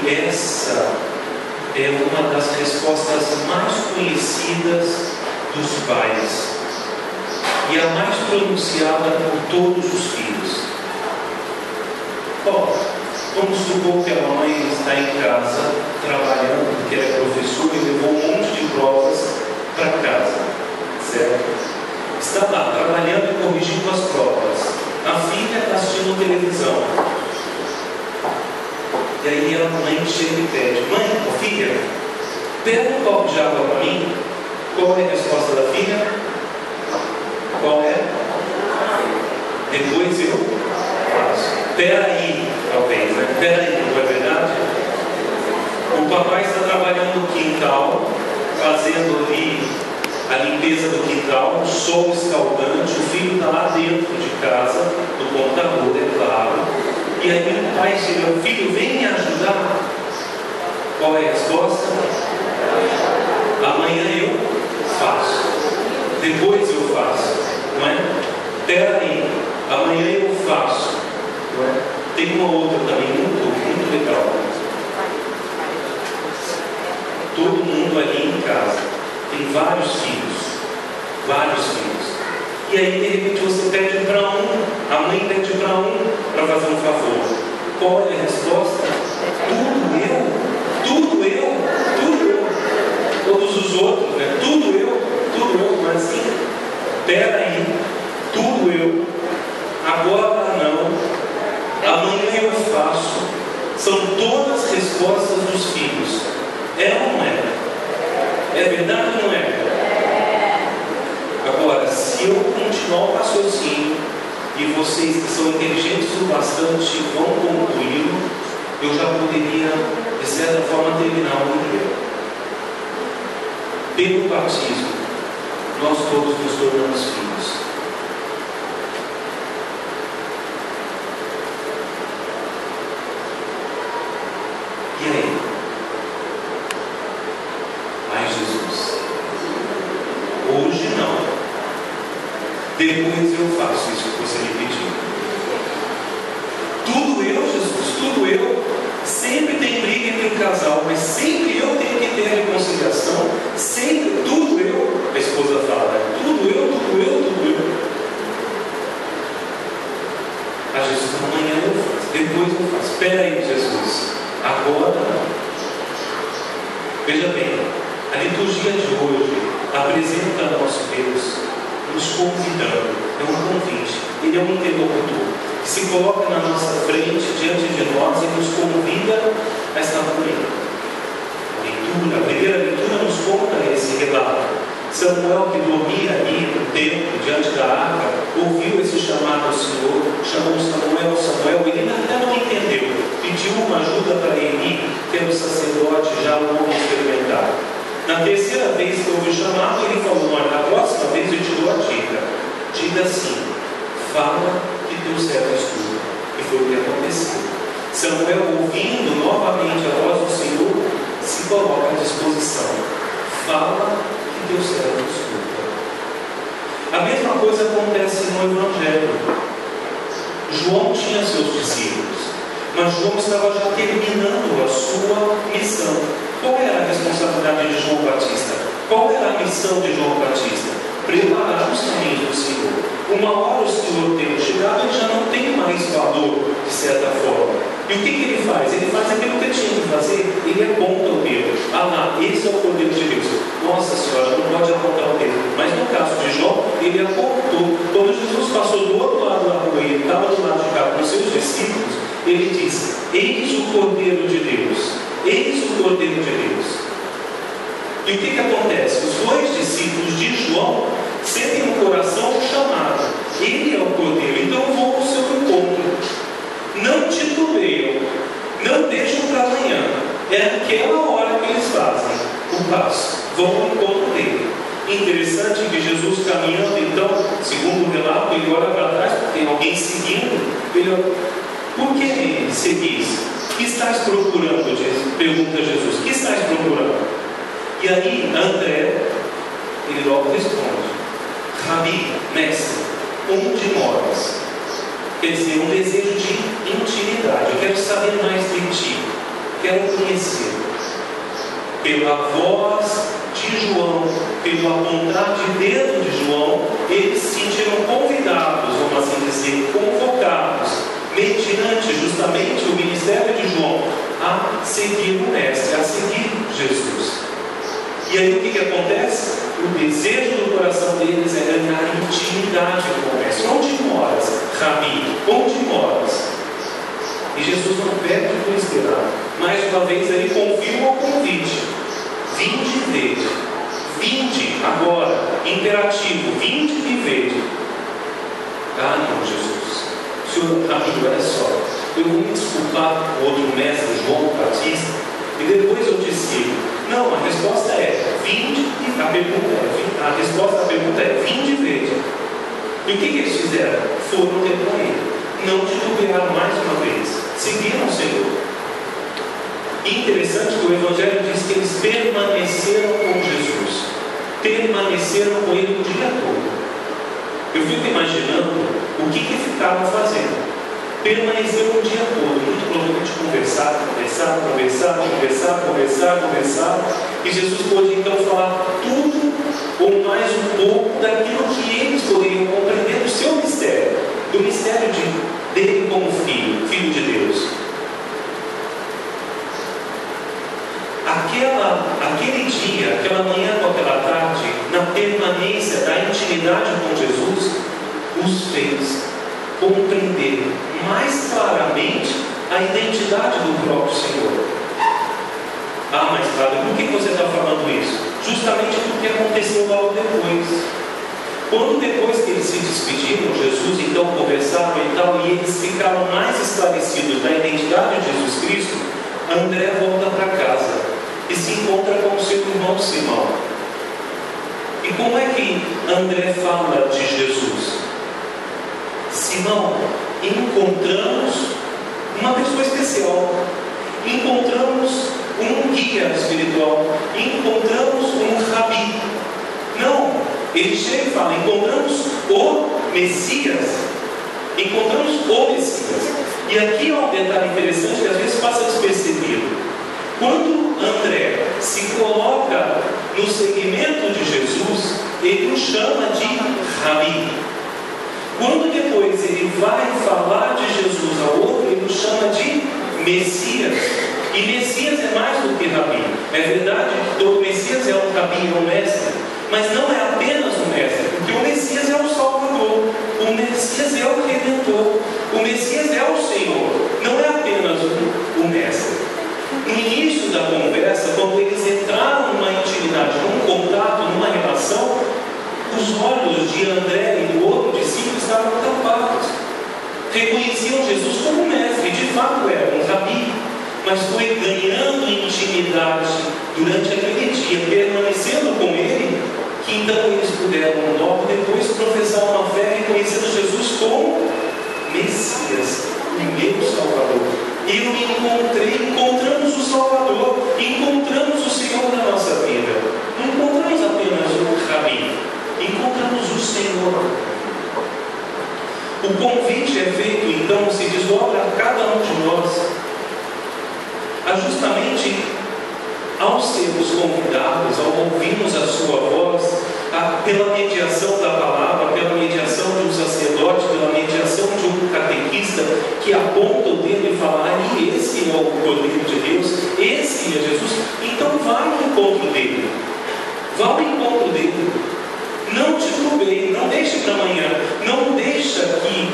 essa é uma das respostas mais conhecidas dos pais e a mais pronunciada por todos os filhos. Vamos supor que a mãe está em casa trabalhando, porque ela é professora e levou um monte de provas para casa, certo? Está lá trabalhando e corrigindo as provas. A filha está assistindo televisão. E aí a mãe chega e pede: mãe, filha, pega um copo de água para mim. Qual é a resposta da filha? Qual é? Depois eu faço. Peraí, talvez, né? Peraí, não é verdade? O papai está trabalhando no quintal, fazendo ali a limpeza do quintal, o sol escaldante, o filho está lá dentro de casa, no computador, é claro. E aí o pai chega: filho, vem me ajudar. Qual é a resposta? Amanhã eu faço. Depois eu faço. Não é? Peraí, amanhã eu faço. Não é? Tem uma outra também muito legal. Todo mundo ali em casa tem vários filhos. E aí de repente você pede para um, a mãe pede para um para fazer um favor. Qual é a resposta? Tudo eu. Todos os outros, né? Tudo eu, mas assim, peraí, tudo eu, agora não, amanhã eu faço. São todas respostas dos filhos. É ou não é? É verdade ou não é? Agora, se eu continuar o raciocínio e vocês que são inteligentes o bastante vão concluí-lo, eu já poderia, de certa forma, terminar o dia. Pelo batismo, nós todos nos tornamos filhos. E aí? Ai, Jesus, hoje não. Depois eu faço isso que você me pediu. Tudo eu, Jesus, tudo eu. Sempre tem briga entre o casal, mas sempre eu tenho que ter a reconciliação. Sempre, tudo eu. A esposa fala: tudo eu. A Jesus, amanhã eu faço, depois eu faço. Espera aí, Jesus, agora não. Veja bem, a liturgia de hoje apresenta a nosso Deus nos convidando. É um convite, ele é um interlocutor que se coloca na nossa frente, diante de nós, e nos convida a estar por ele. A primeira leitura nos conta esse relato. Samuel, que dormia ali no templo, diante da arca, ouviu esse chamado ao Senhor, chamou Samuel, ele até não entendeu, pediu uma ajuda para Eli, que era o sacerdote, já um homem experimentado. Na terceira vez que houve o chamado, ele falou: na próxima vez eu te dou a dica. Diga assim: fala que teu servo escuta. E foi o que aconteceu. Samuel, ouvindo novamente a voz do Senhor, se coloca à disposição. Fala que teu servo escuta. A mesma coisa acontece no Evangelho. João tinha seus discípulos, mas João estava já terminando a sua missão. Qual era a responsabilidade de João Batista? Qual era a missão de João Batista? Preparar os caminhos do Senhor. Uma hora o Senhor tendo chegado, ele já não tem mais valor, de certa forma. E o que ele faz? Ele faz aquilo que ele tinha que fazer. Ele aponta o dedo. Lá, esse é o Cordeiro de Deus. Nossa Senhora, não pode apontar o dedo. Mas no caso de João, ele apontou. Quando Jesus passou do outro lado da rua e ele estava do lado de cá com os seus discípulos, ele disse: eis o Cordeiro de Deus. Eis o Cordeiro de Deus. E o que acontece? Os dois discípulos de João sentem no coração o chamado. Ele é o Cordeiro, então vão ao seu encontro. Não titubeiam, não deixam para amanhã. É aquela hora que eles fazem o passo, vão ao encontro dele. Interessante que Jesus caminhando, então, segundo o relato, ele olha para trás, porque tem alguém seguindo. Ele olha: por que seguis? O que estás procurando? Pergunta Jesus. O que estás procurando? E aí André, ele logo responde: Rabi, mestre, onde moras? Quer dizer, um desejo de intimidade. Eu quero saber mais de ti. quero conhecer. Pela voz de João, pelo apontar de dedo de João, eles se sentiram convidados, vamos assim dizer, convocados, mediante justamente o ministério de João, a seguir o Mestre, a seguir Jesus. E aí o que acontece? O desejo do coração deles é ganhar intimidade com o Mestre. Onde moras, Rabi? Onde moras? E Jesus não perde por esperar. Mais uma vez ele confirma o convite. Vinde e vede. Vinde agora, imperativo, vinde e vede. Ah não, Jesus. Senhor, amigo, olha só, eu vou me desculpar com o outro mestre, João Batista, e depois eu te sigo. Não, a resposta é vinde e a resposta da pergunta é vinde e vede. E o que eles fizeram? Foram ter com ele. Não titubearam mais uma vez. Seguiram o Senhor. E interessante que o Evangelho diz que eles permaneceram com Jesus. Permaneceram com ele o dia todo. Eu fico imaginando o que ficaram fazendo. Permaneceram o dia todo, muito provavelmente conversaram. E Jesus pôde então falar tudo ou mais um pouco daquilo que eles poderiam compreender do seu mistério, do mistério dele como filho de Deus. Aquele dia, aquela manhã com aquela tarde, na permanência da intimidade com Jesus, os fez compreender mais claramente a identidade do próprio Senhor. Ah, mas Padre, por que você está falando isso? Justamente porque aconteceu logo depois. Quando depois que eles se despediram, Jesus então conversaram e tal, e eles ficaram mais esclarecidos da identidade de Jesus Cristo, André volta para casa e se encontra com o seu irmão Simão. E como é que André fala de Jesus? Simão, encontramos uma pessoa especial, encontramos um guia espiritual, encontramos um rabi. Não, ele chega e fala, encontramos o Messias. Encontramos o Messias. E aqui há um detalhe interessante que às vezes passa despercebido. Quando André se coloca no seguimento de Jesus, ele o chama de Rabi. Quando depois ele vai falar de Jesus ao outro, ele o chama de Messias. E Messias é mais do que Rabi. É verdade que todo Messias é um Rabi, é um mestre. Mas não é apenas um mestre, porque o Messias é o Salvador. O Messias é o Redentor. O Messias é o Senhor. Não é apenas o mestre. No início da conversa, quando eles entraram numa intimidade, num contato, numa relação, os olhos de André e do outro discípulo estavam tapados. Reconheciam Jesus como mestre, de fato era um rabi, mas foi ganhando intimidade durante aquele dia, permanecendo com ele, que então eles puderam logo depois professar uma fé reconhecendo Jesus como Messias, o meu Salvador. Eu me encontramos o Salvador, encontramos o Senhor na nossa vida. Não encontramos apenas o Rabi, encontramos o Senhor. O convite é feito, então, se desdobra a cada um de nós, a justamente ao sermos convidados, ao ouvirmos a sua voz, pela mediação da palavra, pela mediação de um sacerdote, pela mediação de um catequista que aponta o dedo e fala, ali, esse é o Cordeiro de Deus, esse é Jesus. Então vai ao encontro dele. Vá ao encontro dele. Não titubeie, não deixe para amanhã. Não deixa que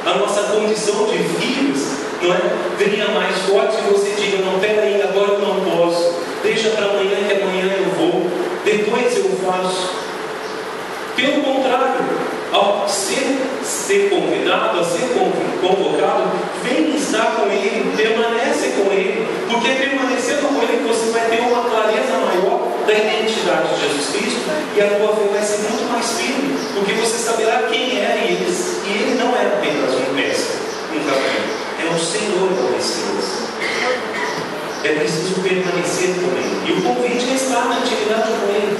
a nossa condição de filhos, não é, venha mais forte e você diga, não, peraí, agora eu não posso. Deixa para amanhã que amanhã eu vou. Depois eu faço. Pelo contrário, ao ser convidado, a ser convocado, vem estar com ele, permanece com ele, porque permanecendo com ele você vai ter uma clareza maior da identidade de Jesus Cristo e a tua fé vai ser muito mais firme, porque você saberá quem é e ele não é apenas um mestre, um rabi, é o Senhor do Messias. É preciso permanecer com ele. E o convite é estar na intimidade com ele.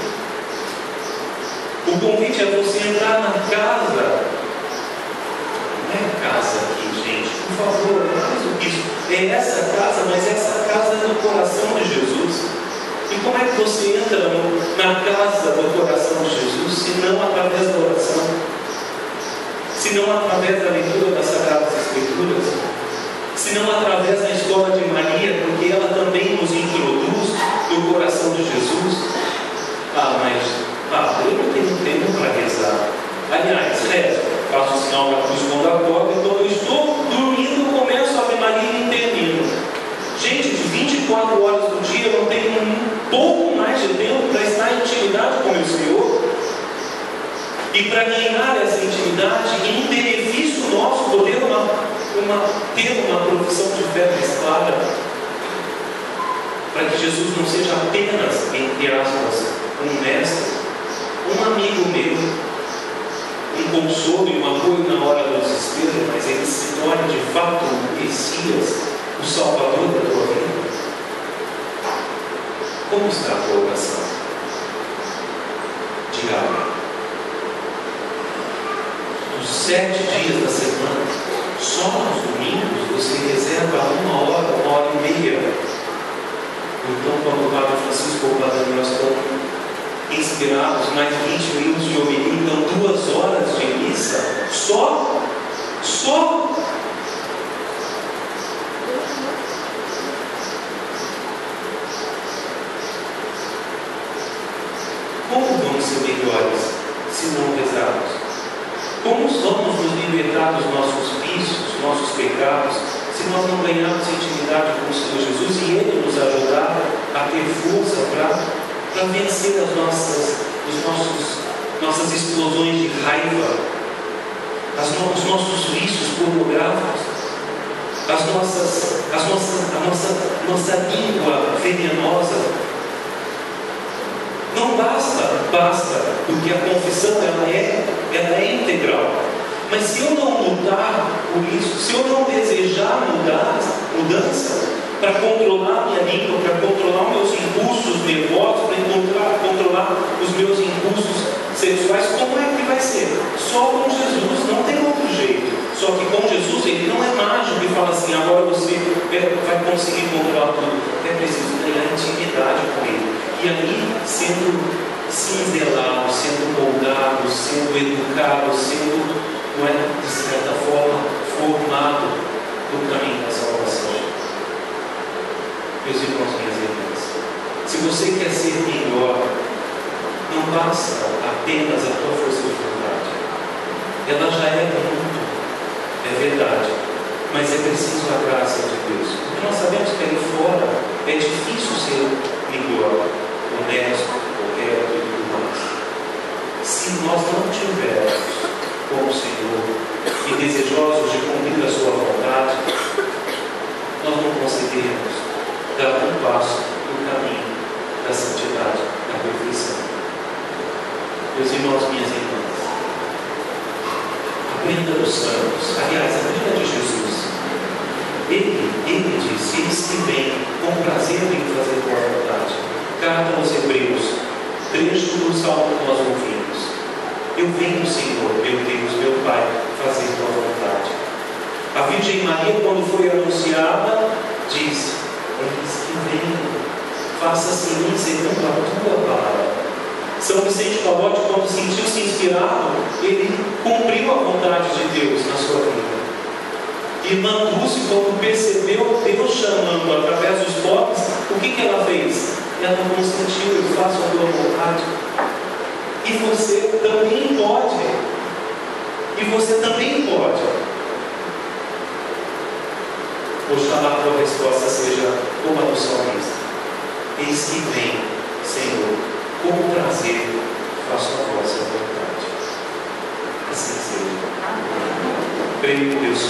O convite é você entrar na casa. Não é casa aqui, gente. Por favor, não é mais do que isso. é essa casa, mas essa casa é do coração de Jesus. E como é que você entra na casa do coração de Jesus, se não através da oração, se não através da leitura das Sagradas Escrituras, se não através da escola de Maria, porque ela também nos introduz no coração de Jesus? Eu não tenho tempo para rezar. Aliás, faço o sinal da cruz quando acordo, quando eu estou dormindo, eu começo a Ave Maria e termino. Gente, de 24 horas do dia, eu não tenho um pouco mais de tempo para estar em intimidade com o meu Senhor. E para ganhar essa intimidade, em benefício nosso, poder ter uma profissão de fé mais clara, para que Jesus não seja apenas, entre aspas, um mestre, um amigo meu, um consolo e um apoio na hora do desespero, mas ele se torne de fato o Messias, o Salvador da tua vida. Como está a tua oração diária? Nos 7 dias da semana, só nos domingos você reserva 1 hora e meia. Então, quando o Padre Francisco ou o Padre Daniel estão inspirados, mais 20 minutos de homilia, então 2 horas de missa, só. Como vamos ser melhores se não rezarmos? Como vamos nos libertar dos nossos vícios, nossos pecados, se nós não ganharmos intimidade com o Senhor Jesus e Ele nos ajudar a ter força para vencer as nossas explosões de raiva, os nossos vícios pornográficos, a nossa língua venenosa? Não basta, porque a confissão ela é integral. Mas se eu não lutar por isso, se eu não desejar mudança, para controlar minha língua, para controlar meus impulsos nervosos, para controlar os meus impulsos sexuais, como é que vai ser? Só com Jesus, não tem outro jeito. Só que com Jesus ele não é mágico e fala assim, agora você vai conseguir controlar tudo. É preciso ganhar intimidade com ele. E aí, sendo cinzelado, sendo moldado, sendo educado, sendo, de certa forma, formado no caminho da salvação. Meus irmãos, minhas irmãs, se você quer ser melhor, não basta apenas a tua força de vontade. Ela já é muito, é verdade, mas é preciso a graça de Deus. Porque nós sabemos que ali fora é difícil ser melhor, honesto, correto e tudo mais. Se nós não tivermos com o Senhor e desejosos de cumprir a sua vontade, nós não conseguiremos dar um passo no caminho da santidade, da perfeição. Meus irmãos, minhas irmãs, aprenda dos santos, aliás, aprenda de Jesus. Ele disse, eis que vem com prazer em fazer tua vontade. Carta aos Hebreus, trecho do salmo que nós ouvimos. Eu venho, Senhor, meu Deus, meu Pai, fazer tua vontade. A Virgem Maria, quando foi anunciada, disse, eis que venho, faça-se em mim segundo a tua palavra. São Vicente Palotti, quando sentiu-se inspirado, ele cumpriu a vontade de Deus na sua vida. Irmã Dulce, quando percebeu Deus chamando através dos pobres, o que ela fez? Ela consentiu, eu faço a tua vontade. E você também pode. Oxalá a tua resposta seja como a do salmista. Eis que vem, Senhor, com prazer faço a vossa vontade. Assim seja. Creio em Deus.